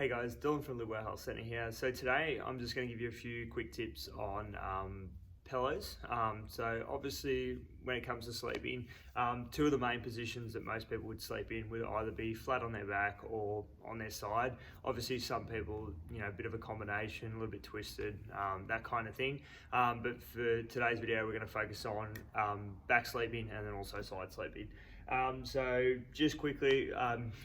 Hey guys, Dylan from the Warehouse Centre here. So today I'm just going to give you a few quick tips on pillows. So obviously when it comes to sleeping, two of the main positions that most people would sleep in would either be flat on their back or on their side. Obviously some people, a bit of a combination, a little bit twisted, that kind of thing. But for today's video, we're going to focus on back sleeping and then also side sleeping. So just quickly,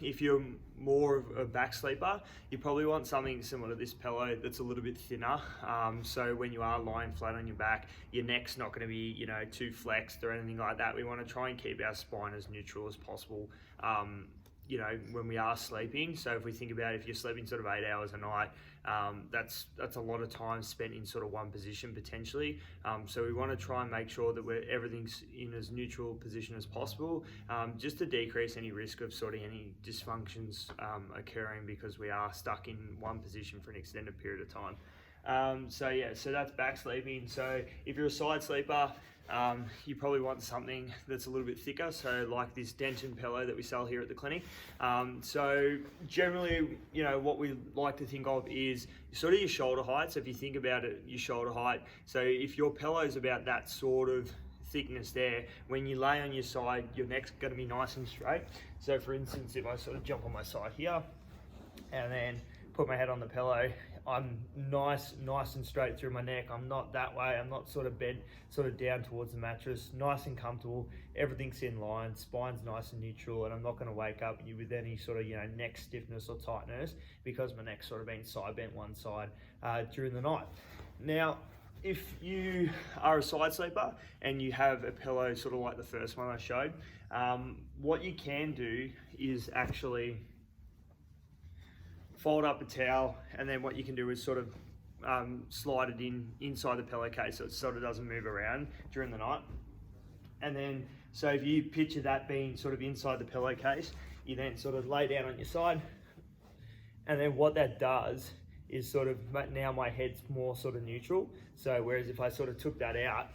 if you're more of a back sleeper, you probably want something similar to this pillow that's a little bit thinner. So when you are lying flat on your back, your neck's not going to be, too flexed or anything like that. We want to try and keep our spine as neutral as possible. When we are sleeping. So if we think about if you're sleeping sort of 8 hours a night, that's a lot of time spent in sort of one position potentially. So we want to try and make sure that everything's in as neutral position as possible, just to decrease any risk of sort of any dysfunctions occurring because we are stuck in one position for an extended period of time. So that's back sleeping. So if you're a side sleeper, you probably want something that's a little bit thicker, so like this Denton pillow that we sell here at the clinic. So generally, what we like to think of is sort of your shoulder height. So if you think about it, your shoulder height. So if your pillow's about that sort of thickness there, when you lay on your side, your neck's going to be nice and straight. So for instance, if I sort of jump on my side here and then put my head on the pillow, I'm nice and straight through my neck. I'm not that way. I'm not sort of bent sort of down towards the mattress. Nice and comfortable. Everything's in line. Spine's nice and neutral, and I'm not going to wake up you with any sort of neck stiffness or tightness because my neck's sort of been side bent one side during the night. Now, if you are a side sleeper and you have a pillow sort of like the first one I showed, what you can do is actually fold up a towel, and then what you can do is sort of slide it inside the pillowcase so it sort of doesn't move around during the night. And then, so if you picture that being sort of inside the pillowcase, you then sort of lay down on your side, and then what that does is sort of, now my head's more sort of neutral. So whereas if I sort of took that out,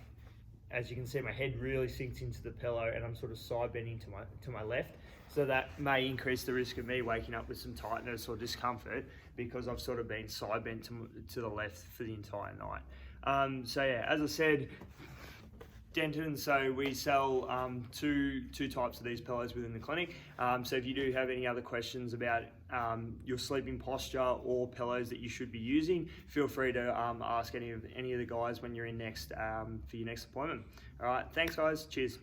as you can see, my head really sinks into the pillow and I'm sort of side bending to my left. So that may increase the risk of me waking up with some tightness or discomfort because I've sort of been side bent to the left for the entire night. So yeah, as I said, Denton, so we sell two types of these pillows within the clinic. So if you do have any other questions about your sleeping posture or pillows that you should be using, feel free to ask any of the guys when you're in next for your next appointment. All right, thanks guys, cheers.